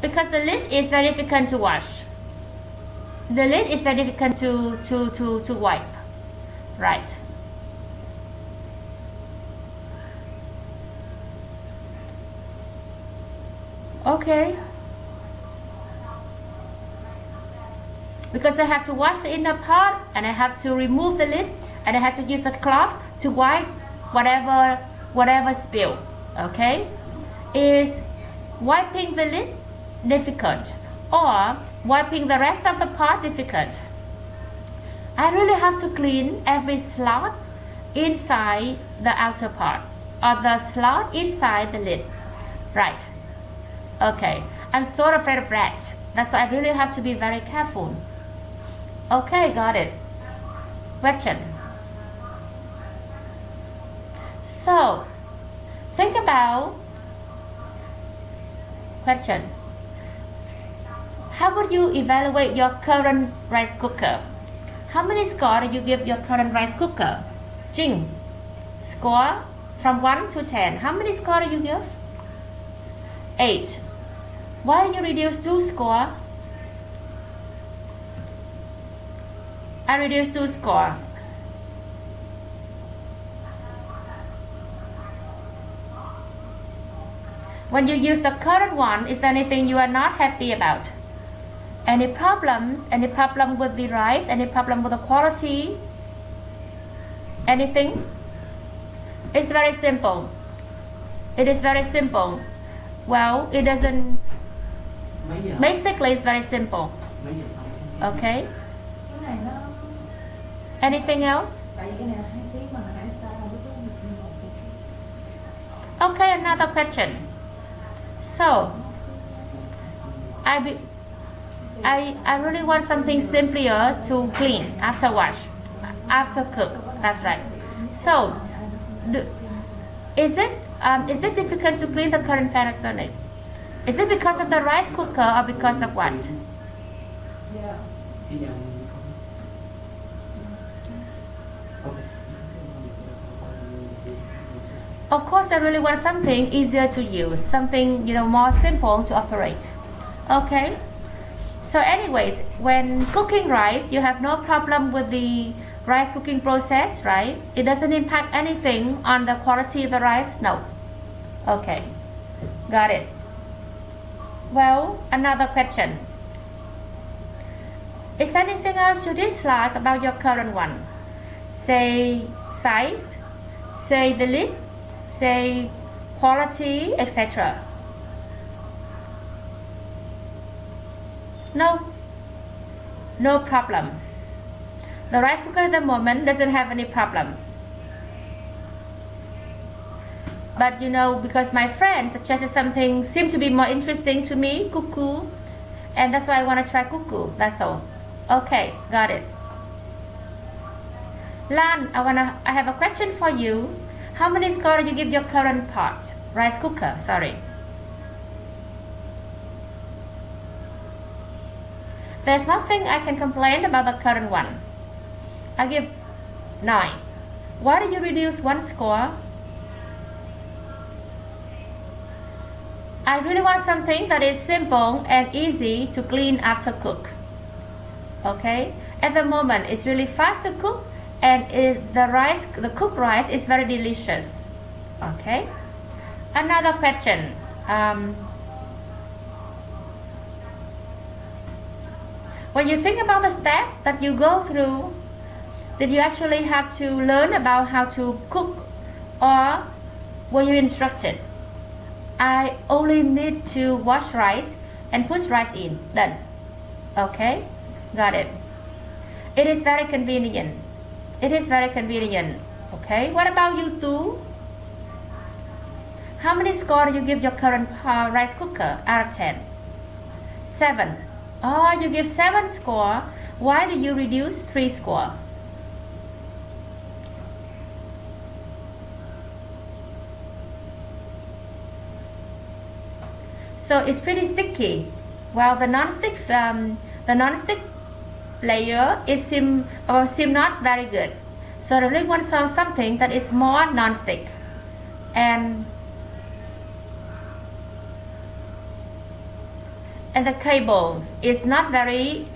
because the lid is very difficult to wash. The lid is very difficult to wipe. Right. Okay. Because I have to wash the inner part and I have to remove the lid and I have to use a cloth to wipe whatever spill. Okay. Is wiping the lid difficult or wiping the rest of the pot difficult? I really have to clean every slot inside the outer part or the slot inside the lid. Right. Okay. I'm so afraid of rats. That's why I really have to be very careful. Okay, got it. Question. So, think about question. How would you evaluate your current rice cooker? How many score do you give your current rice cooker? Jing, score from 1 to 10. How many score do you give? 8. Why do you reduce 2 score? I reduce 2 score. When you use the current one, is there anything you are not happy about? Any problems? Any problem with the rice? Any problem with the quality? Anything? It's very simple. It is very simple. Well, it doesn't. Basically, it's very simple. Okay. Anything else? Okay, another question. So, I really want something simpler to clean after wash, after cook. That's right. So, is it difficult to clean the current Panasonic? Is it because of the rice cooker or because of what? Of course, I really want something easier to use, something more simple to operate. Okay. So, anyways, when cooking rice, you have no problem with the rice cooking process, right? It doesn't impact anything on the quality of the rice. No. Okay. Got it. Well, another question. Is there anything else you dislike about your current one? Say size, say the lid, say quality, etc. No problem. The rice cooker at the moment doesn't have any problem. But because my friend suggested something seemed to be more interesting to me, cuckoo, and that's why I want to try cuckoo. That's all. Okay, got it. Lan, I have a question for you. How many score do you give your current pot? Rice cooker, sorry. There's nothing I can complain about the current one. I give 9. Why do you reduce 1 score? I really want something that is simple and easy to clean after cook. Okay? At the moment, it's really fast to cook and the cooked rice is very delicious. Okay? Another question. When you think about the step that you go through, did you actually have to learn about how to cook or were you instructed? I only need to wash rice and put rice in. Done. Okay? Got it. It is very convenient. It is very convenient. Okay? What about you two? How many score do you give your current rice cooker out of 10? 7. Oh, you give 7 score. Why do you reduce 3 score? So it's pretty sticky. Well, the non-stick layer is seem not very good. So I really want something that is more non-stick. And and the cable is not very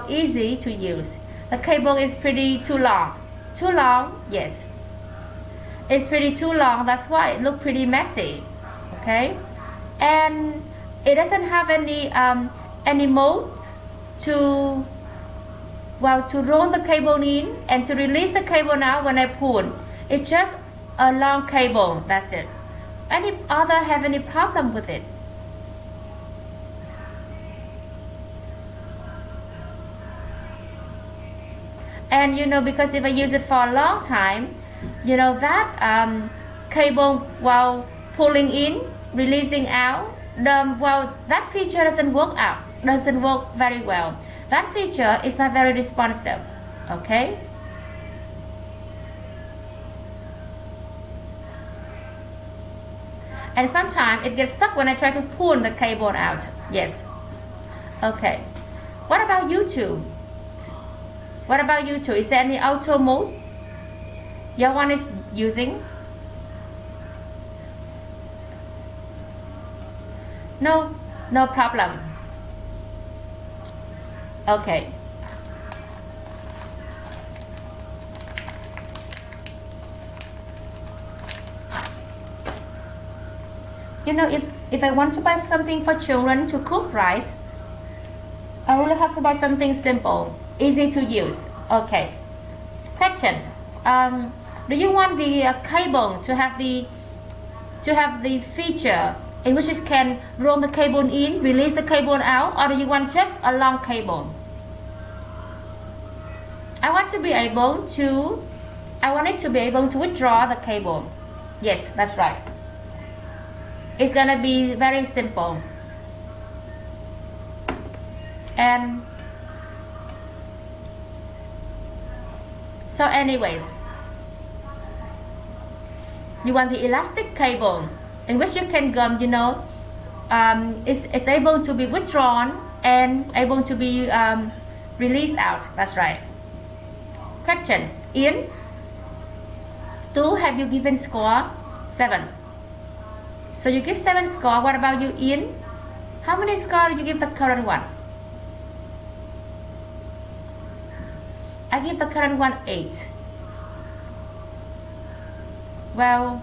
easy to use. The cable is pretty too long. Too long? Yes. It's pretty too long. That's why it looks pretty messy. Okay, and it doesn't have any mode to roll the cable in and to release the cable out when I pull. It's just a long cable. That's it. Any other have any problem with it? And because if I use it for a long time, that cable while pulling in, releasing out, that feature doesn't work very well. That feature is not very responsive. Okay. And sometimes it gets stuck when I try to pull the cable out. Yes. Okay. What about YouTube? What about YouTube? Is there any auto mode your one is using? No problem. Okay. If I want to buy something for children to cook rice, I really have to buy something simple, easy to use. Okay. Question. Do you want the cable to have the feature in which it can roll the cable in, release the cable out, or do you want just a long cable? I want it to be able to withdraw the cable. Yes, that's right. It's gonna be very simple. And so anyways, you want the elastic cable in which you can it's able to be withdrawn and able to be released out. That's right. Question. Ian, 2 have you given score? 7. So you give 7 score. What about you, Ian? How many score do you give the current one? I give the current one 8. Well,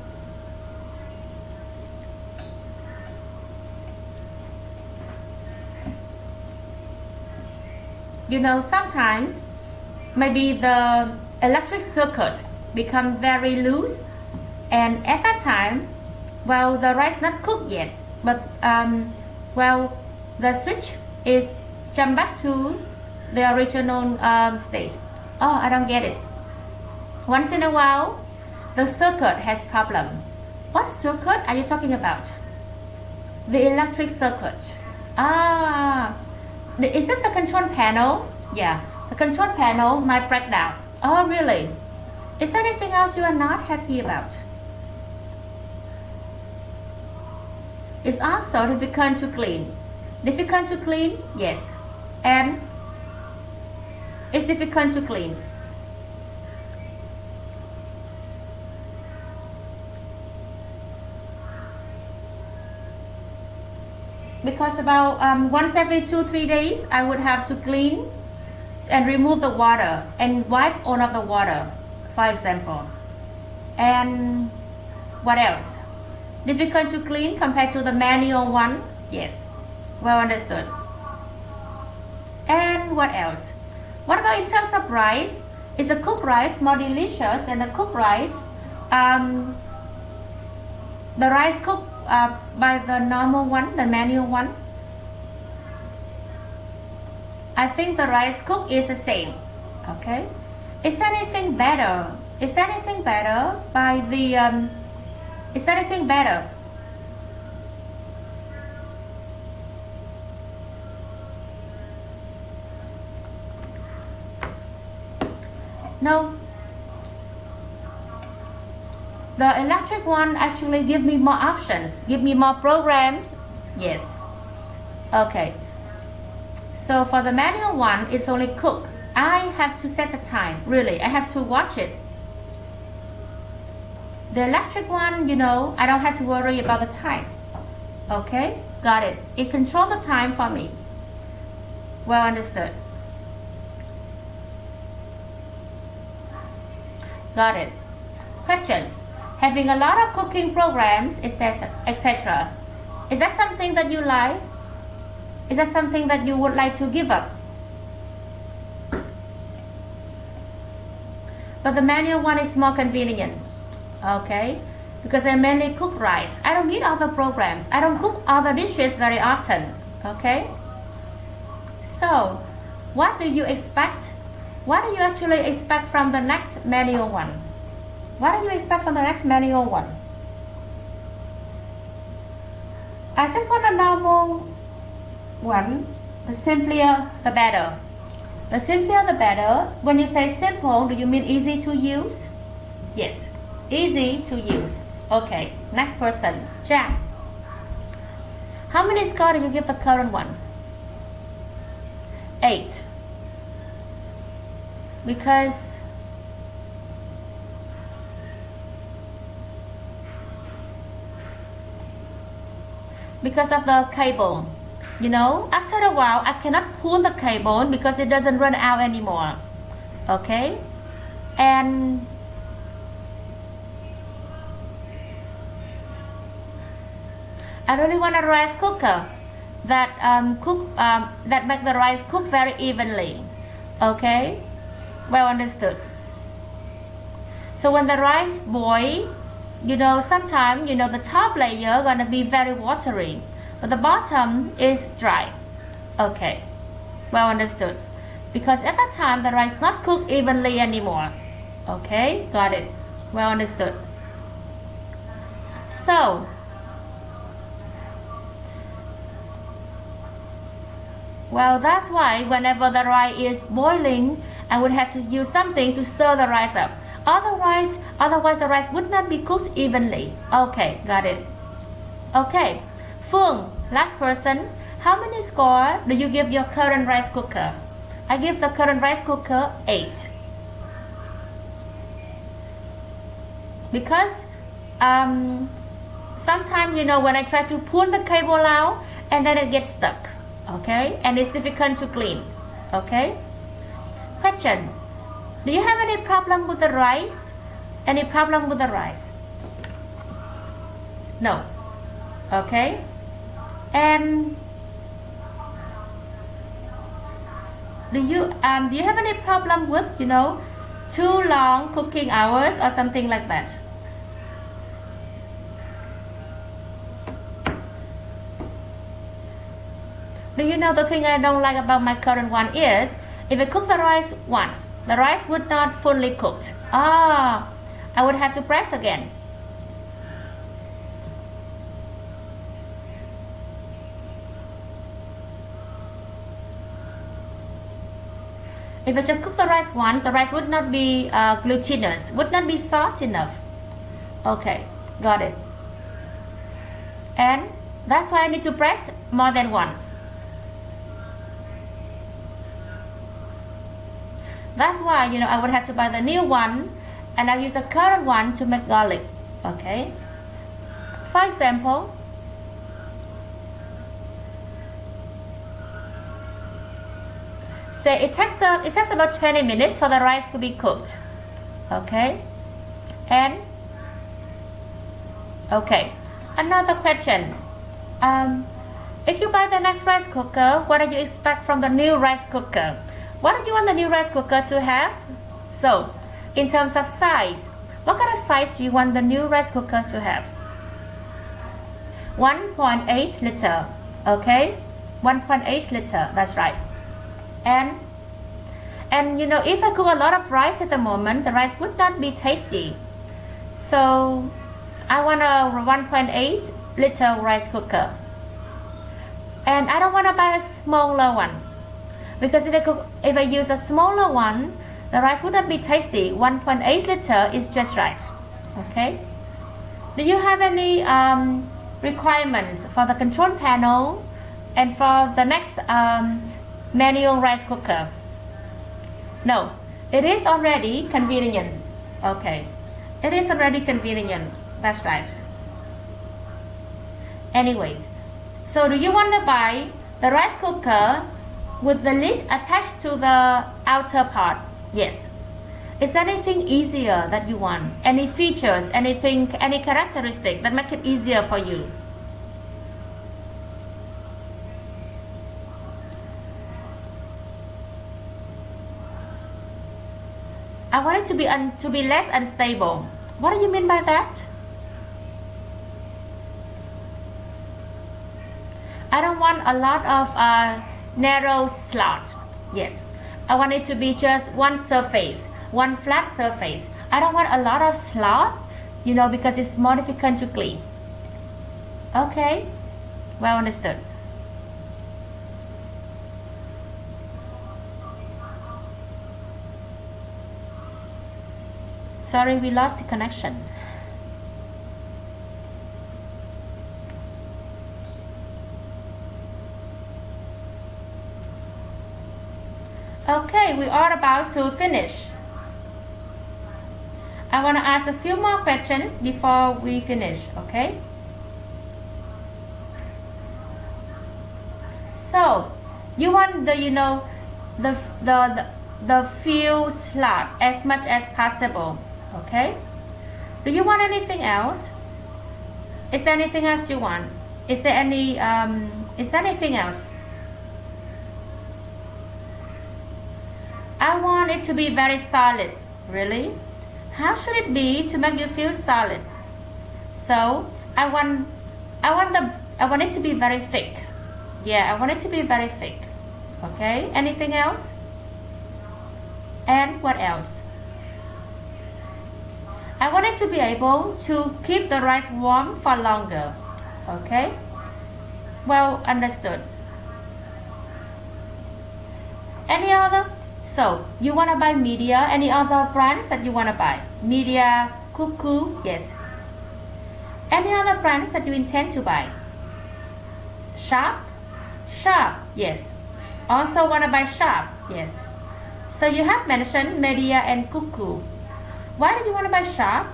sometimes maybe the electric circuit become very loose, and at that time, the rice not cooked yet, but the switch is jump back to the original state. Oh, I don't get it. Once in a while, the circuit has problem. What circuit are you talking about? The electric circuit. Is it the control panel? Yeah, the control panel might break down. Oh, really? Is there anything else you are not happy about? It's also difficult to clean. Difficult to clean? Yes. And it's difficult to clean. Because about once every 2-3 days, I would have to clean and remove the water and wipe all of the water, for example. And what else? Difficult to clean compared to the manual one? Yes, well understood. And what else? What about in terms of rice? Is the cooked rice more delicious than the cooked rice? The rice cooked by the normal one, the manual one? I think the rice cook is the same. Okay. Is there anything better? Is there anything better by the is there anything better? No. The electric one actually give me more options, give me more programs. Yes. Okay. So for the manual one, it's only cook. I have to set the time. Really, I have to watch it. The electric one, I don't have to worry about the time. Okay, got it. It controls the time for me. Well understood. Got it. Question. Having a lot of cooking programs, etc. Is that something that you like? Is that something that you would like to give up? But the manual one is more convenient. Okay? Because I mainly cook rice. I don't need other programs. I don't cook other dishes very often. Okay? So, what do you expect? What do you actually expect from the next manual one? What do you expect from the next manual one? I just want a normal one. The simpler, the better. The simpler, the better. When you say simple, do you mean easy to use? Yes, easy to use. Okay, next person, Jack. How many scores do you give the current one? 8. Because of the cable. You know, after a while I cannot pull the cable because it doesn't run out anymore. Okay? And I really want a rice cooker that that make the rice cook very evenly. Okay? Well understood. So when the rice boil, you know, sometimes, you know, the top layer gonna be very watery, but the bottom is dry. Okay, well understood. Because at that time the rice not cooked evenly anymore. Okay, got it. Well understood. So, well, that's why whenever the rice is boiling, I would have to use something to stir the rice up. Otherwise the rice would not be cooked evenly. Okay, got it. Okay, Phương, last person. How many scores do you give your current rice cooker? I give the current rice cooker 8. Because sometimes, you know, when I try to pull the cable out and then it gets stuck. Okay, and it's difficult to clean. Okay. Question. Do you have any problem with the rice? Any problem with the rice? No. Okay. And do you have any problem with, you know, too long cooking hours or something like that? Do you know the thing I don't like about my current one is, if I cook the rice once, the rice would not fully cooked. I would have to press again. If I just cook the rice once, the rice would not be glutinous, would not be soft enough. Okay, got it. And that's why I need to press more than once. That's why, you know, I would have to buy the new one and I'll use the current one to make garlic. Okay. For example, say it takes about 20 minutes for the rice to be cooked. Okay. And okay, another question. If you buy the next rice cooker, what do you expect from the new rice cooker? What do you want the new rice cooker to have? So, in terms of size, what kind of size do you want the new rice cooker to have? 1.8 liter. Okay, 1.8 liter. That's right. And you know, if I cook a lot of rice at the moment, the rice would not be tasty. So, I want a 1.8 liter rice cooker. And I don't want to buy a smaller one. Because if I use a smaller one, the rice would not be tasty. 1.8 liter is just right. Okay. Do you have any requirements for the control panel and for the next manual rice cooker? No. It is already convenient. Okay. It is already convenient. That's right. Anyways, So do you want to buy the rice cooker with the lid attached to the outer part? Yes. Is there anything easier that you want? Any features, anything, any characteristic that make it easier for you? I want it to be less unstable. What do you mean by that? I don't want a lot of narrow slot. Yes, I want it to be just one surface, one flat surface. I don't want a lot of slot, you know, because it's more difficult to clean. Okay, well understood. Sorry, we lost the connection. Okay, we are about to finish. I want to ask a few more questions before we finish, okay? So, you want the, you know, the few slot as much as possible, okay? Do you want anything else? Is there anything else you want? Is there anything else? I want it to be very solid. Really? How should it be to make you feel solid? So I want it to be very thick. Yeah, I want it to be very thick. Okay, anything else? And what else? I want it to be able to keep the rice warm for longer. Okay, well understood. Any other? So you want to buy media? Any other brands that you want to buy? Media, Cuckoo, yes. Any other brands that you intend to buy? Sharp, Sharp, yes. Also want to buy Sharp, yes. So you have mentioned Media and Cuckoo. Why do you want to buy Sharp?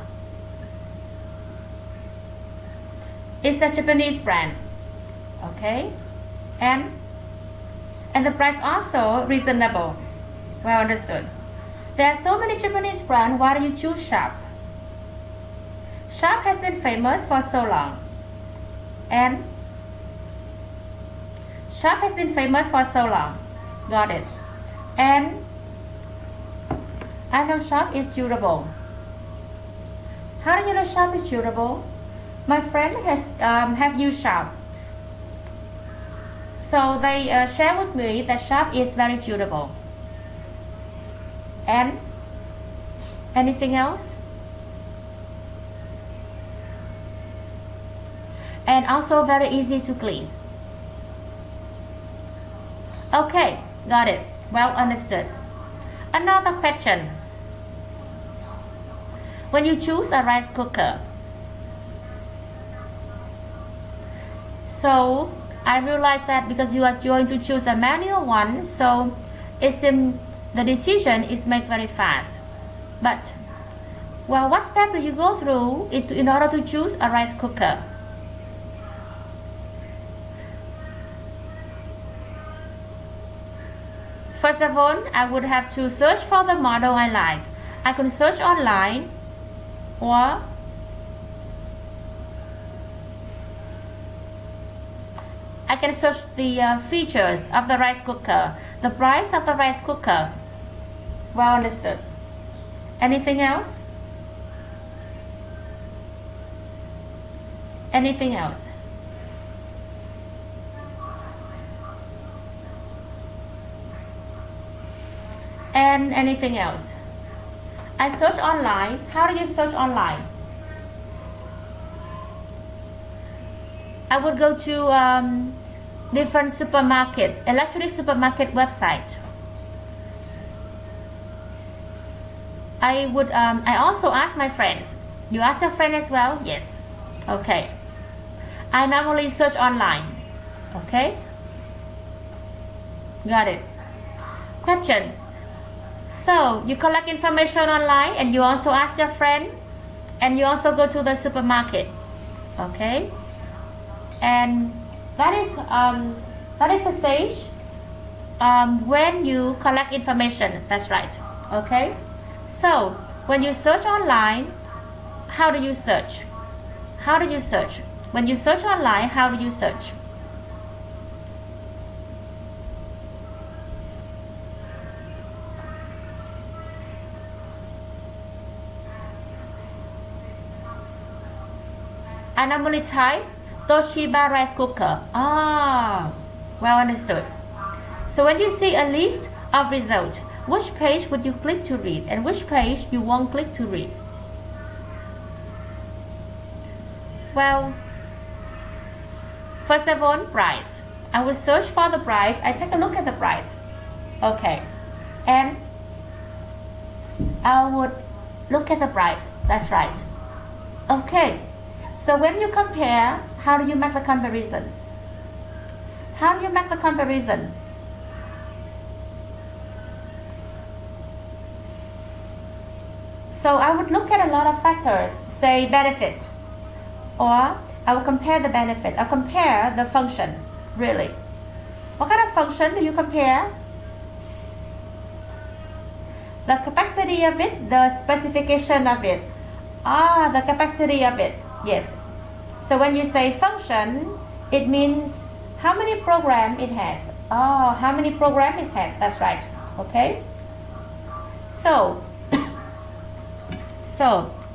It's a Japanese brand, okay, and the price also reasonable. Well understood. There are so many Japanese brands. Why do you choose Sharp? Sharp has been famous for so long, and Sharp has been famous for so long. Got it. And I know Sharp is durable. How do you know Sharp is durable? My friend has have used Sharp, so they share with me that Sharp is very durable. And anything else? And also very easy to clean. Okay, got it. Well understood. Another question. When you choose a rice cooker, so I realized that because you are going to choose a manual one, so it's the decision is made very fast. But, well, what step do you go through in order to choose a rice cooker? First of all, I would have to search for the model I like. I can search online, or I can search the features of the rice cooker, the price of the rice cooker. Well understood. Anything else? Anything else? And anything else? I search online. How do you search online? I would go to different supermarket, electronic supermarket website. I also ask my friends. You ask your friend as well? Yes. Okay. I normally search online. Okay. Got it. Question. So you collect information online and you also ask your friend and you also go to the supermarket. Okay. And That is the stage when you collect information. That's right. Okay. So when you search online, how do you search? How do you search? When you search online, how do you search? I normally type Toshiba rice cooker. Ah, well understood. So when you see a list of results, which page would you click to read and which page you won't click to read? Well, first of all, price. I will search for the price. I take a look at the price. Okay. And I would look at the price. That's right. Okay. So when you compare, how do you make the comparison? How do you make the comparison? So I would look at a lot of factors, say benefit, or I will compare the benefit. I'll compare the function, really. What kind of function do you compare? The capacity of it, the specification of it. Ah, the capacity of it, yes. So when you say function, it means how many program it has. Oh, how many program it has, that's right, okay? So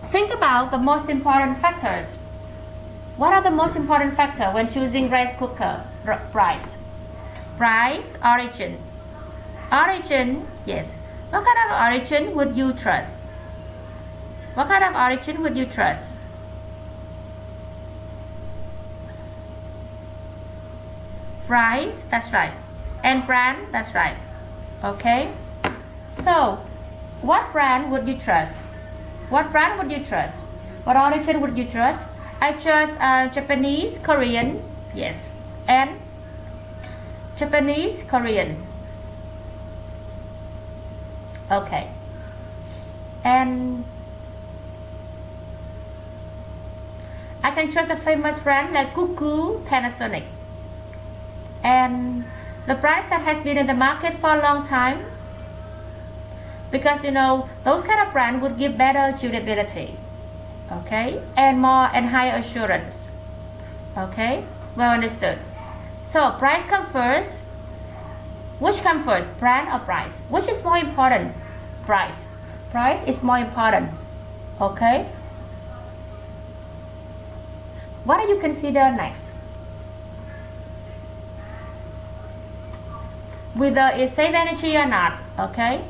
think about the most important factors. What are the most important factors when choosing rice cooker? Price. Price, origin. Origin, yes. What kind of origin would you trust? What kind of origin would you trust? Price, that's right. And brand, that's right. Okay. So, what brand would you trust? What brand would you trust? What origin would you trust? I trust Japanese, Korean, yes. And Japanese, Korean. Okay. And I can trust a famous brand like Cuckoo, Panasonic. And the price that has been in the market for a long time, because you know those kind of brand would give better durability, okay, and more and higher assurance. Okay, well understood. So price comes first. Which comes first, brand or price? Which is more important? Price. Price is more important. Okay. What do you consider next? Whether it save energy or not. Okay.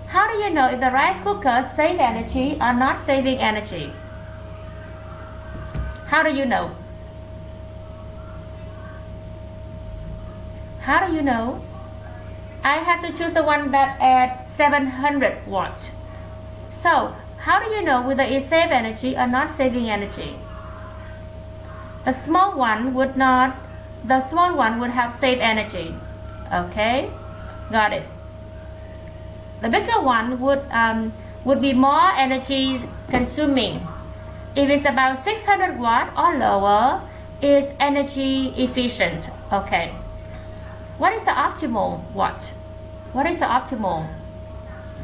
How do you know if the rice cooker save energy or not saving energy? How do you know? How do you know? I have to choose the one that at 700 watts. So, how do you know whether it save energy or not saving energy? The small one would not, the small one would have saved energy. Okay, got it. The bigger one would be more energy consuming. If it's about 600 watt or lower, is energy efficient. Okay. What is the optimal watt? What is the optimal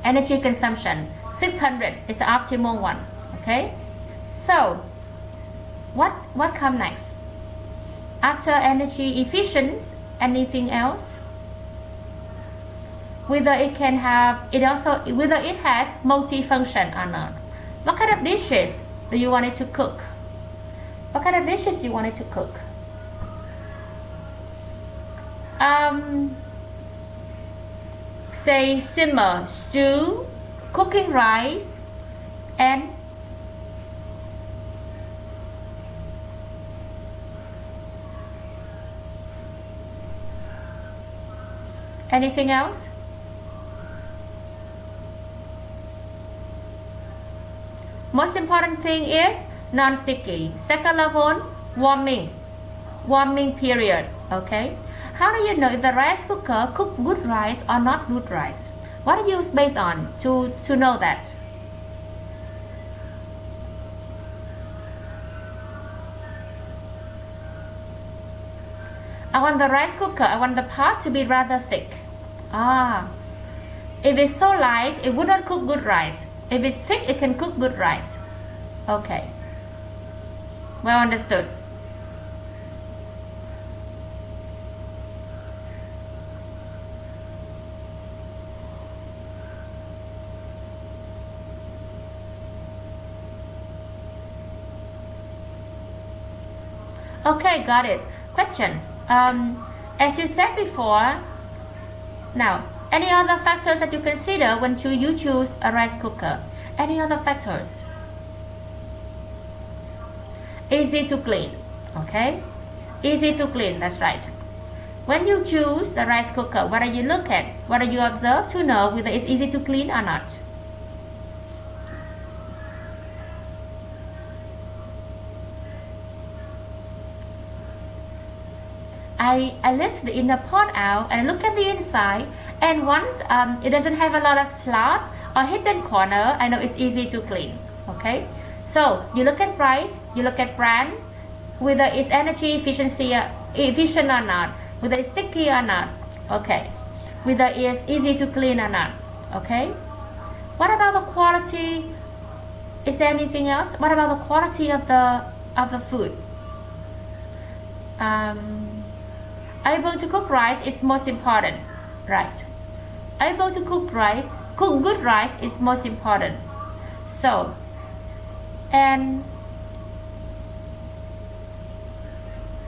energy consumption? 600 is the optimal one. Okay. So, what comes next? After energy efficiency, anything else? Whether it can have whether it has multi-function or not. What kind of dishes do you want it to cook? What kind of dishes do you want it to cook? Say simmer, stew, cooking rice, and anything else? Most important thing is non-sticky. Second level, warming period. Okay. How do you know if the rice cooker cook good rice or not good rice? What are you based on to know that? I want the rice cooker, I want the pot to be rather thick. If it's so light, it would not cook good rice. If it's thick, it can cook good rice. Okay. Well understood. Okay, got it. Question. As you said before, now, any other factors that you consider when you choose a rice cooker? Any other factors? Easy to clean, okay? Easy to clean, that's right. When you choose the rice cooker, what do you look at? What do you observe to know whether it's easy to clean or not? I lift the inner pot out and look at the inside, and once it doesn't have a lot of slot or hidden corner, I know it's easy to clean. Okay, so you look at price, you look at brand, whether it's energy efficient or not, whether it's sticky or not. Okay, whether it's easy to clean or not. Okay, what about the quality? Is there anything else? What about the quality of the food? Able to cook rice is most important, right? Able to cook good rice is most important. So, and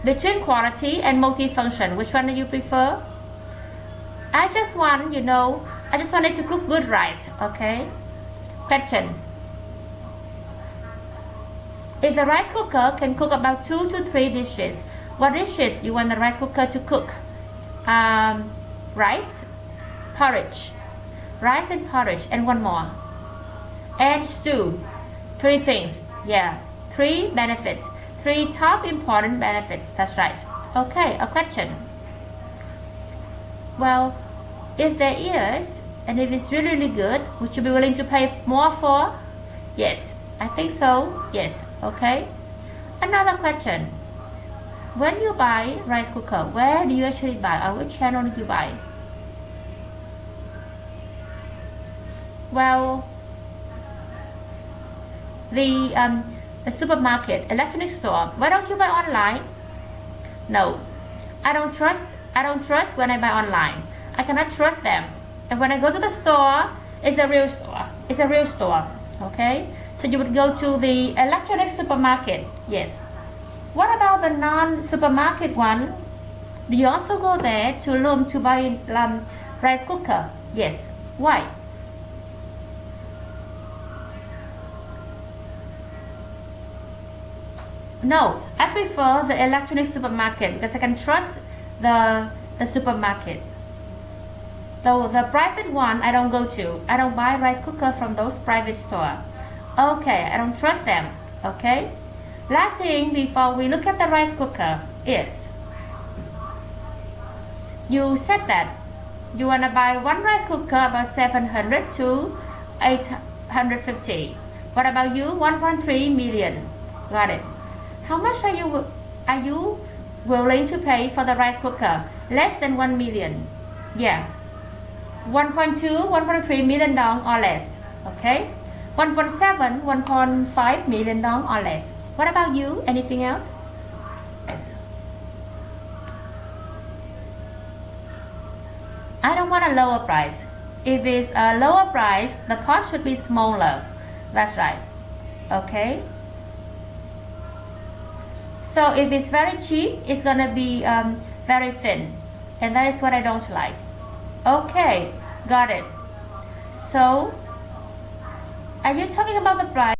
between quality and multifunction, which one do you prefer? I just want it to cook good rice, okay? Question. If the rice cooker can cook about 2 to 3 dishes, what dishes you want the rice cooker to cook? Rice, porridge, rice and porridge, and one more. And stew. 3 things. Yeah, 3 benefits. 3 top important benefits. That's right. Okay, a question. Well, if there is, and if it's really, really good, would you be willing to pay more for? Yes, I think so. Yes. Okay. Another question. When you buy rice cooker, where do you actually buy, or which channel do you buy? Well, the supermarket, electronic store. Why don't you buy online? No, I don't trust when I buy online. I cannot trust them. And when I go to the store, it's a real store. It's a real store. Okay, so you would go to the electronic supermarket. Yes. What about the non-supermarket one? Do you also go there to buy rice cooker? Yes. Why? No, I prefer the electronic supermarket because I can trust the supermarket. Though the private one I don't go to. I don't buy rice cooker from those private store. Okay, I don't trust them. Okay. Last thing before we look at the rice cooker is, you said that you want to buy one rice cooker about 700 to 850. What about you? 1.3 million. Got it. How much are you willing to pay for the rice cooker? Less than 1 million. Yeah. 1.2, 1.3 million dong or less. Okay. 1.7, 1.5 million dong or less. What about you? Anything else? Yes. I don't want a lower price. If it's a lower price, the pot should be smaller. That's right. Okay. So if it's very cheap, it's gonna be very thin, and that is what I don't like. Okay, got it. So, are you talking about the price?